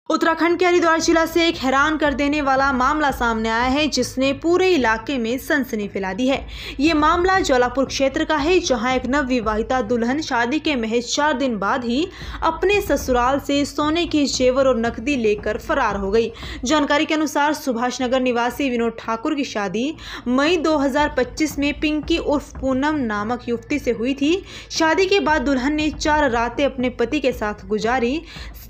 उत्तराखंड के हरिद्वार जिला से एक हैरान कर देने वाला मामला सामने आया है, जिसने पूरे इलाके में सनसनी फैला दी है। ये मामला जौलापुर क्षेत्र का है, जहां एक नवविवाहिता दुल्हन शादी के महज 4 दिन बाद ही अपने ससुराल से सोने के जेवर और नकदी लेकर फरार हो गई। जानकारी के अनुसार सुभाष नगर निवासी विनोद ठाकुर की शादी मई 2025 में पिंकी उर्फ पूनम नामक युवती से हुई थी। शादी के बाद दुल्हन ने 4 रातें अपने पति के साथ गुजारी,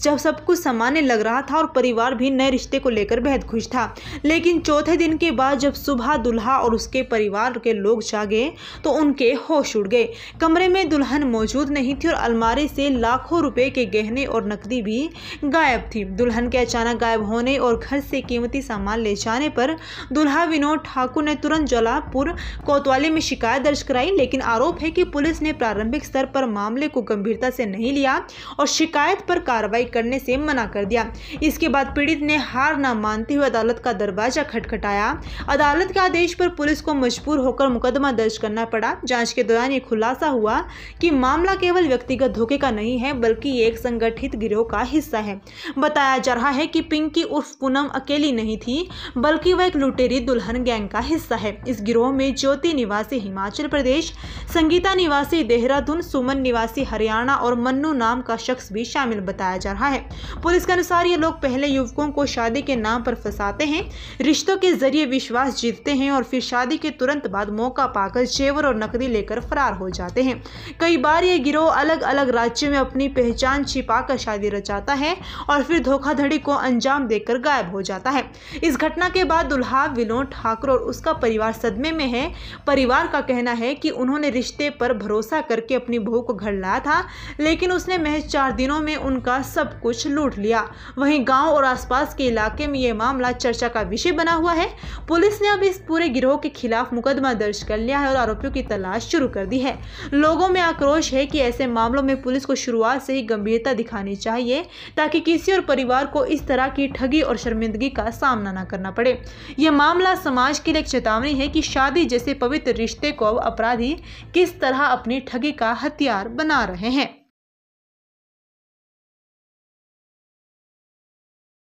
जब सब कुछ सामान्य लग रहा था और परिवार भी नए रिश्ते को लेकर बेहद खुश था। लेकिन चौथे दिन के बाद जब सुबह दुल्हा और उसके परिवार के लोग जागे तो उनके होश उड़ गए। कमरे में दुल्हन मौजूद नहीं थी और अलमारी से लाखों रुपए के गहने और नकदी भी गायब थी। दुल्हन के अचानक गायब होने और घर से कीमती सामान ले जाने पर दुल्हा विनोद ठाकुर ने तुरंत जौलापुर कोतवाली में शिकायत दर्ज कराई, लेकिन आरोप है कि पुलिस ने प्रारंभिक स्तर पर मामले को गंभीरता से नहीं लिया और शिकायत पर कार्रवाई करने से मना कर दिया। इसके बाद पीड़ित ने हार न मानते हुए अदालत का दरवाजा खटखटाया। अदालत के आदेश पर पुलिस को मजबूर होकर मुकदमा दर्ज करना पड़ा। जांच के दौरान ये खुलासा हुआ कि मामला केवल व्यक्तिगत धोखे का नहीं है, बल्कि एक संगठित गिरोह का हिस्सा है। बताया जा रहा है कि पिंकी उर्फ पूनम अकेली नहीं थी, बल्कि वह एक लुटेरी दुल्हन गैंग का हिस्सा है। इस गिरोह में ज्योति निवासी हिमाचल प्रदेश, संगीता निवासी देहरादून, सुमन निवासी हरियाणा और मन्नू नाम का शख्स भी शामिल बताया जा रहा है। पुलिस के अनुसार ये लोग पहले युवकों को शादी के नाम पर फंसाते हैं, रिश्तों के जरिए विश्वास जीतते हैं और फिर शादी के तुरंत बाद मौका पाकर जेवर और नकदी लेकर फरार हो जाते हैं। कई बार ये गिरोह अलग अलग राज्यों में अपनी पहचान छिपाकर शादी रचाता है और फिर धोखाधड़ी को अंजाम देकर गायब हो जाता है। इस घटना के बाद दुल्हा विनोद ठाकुर और उसका परिवार सदमे में है। परिवार का कहना है कि उन्होंने रिश्ते पर भरोसा करके अपनी बहू को घर लाया था, लेकिन उसने महज 4 दिनों में उनका सब कुछ लूट लिया। वहीं गांव और आसपास के इलाके में यह मामला चर्चा का विषय बना हुआ है। पुलिस ने अब इस पूरे गिरोह के खिलाफ मुकदमा दर्ज कर लिया है और आरोपियों की तलाश शुरू कर दी है। लोगों में आक्रोश है कि ऐसे मामलों में पुलिस को शुरुआत से ही गंभीरता दिखानी चाहिए, ताकि किसी और परिवार को इस तरह की ठगी और शर्मिंदगी का सामना न करना पड़े। यह मामला समाज के लिए एक चेतावनी है कि शादी जैसे पवित्र रिश्ते को अब अपराधी किस तरह अपनी ठगी का हथियार बना रहे हैं।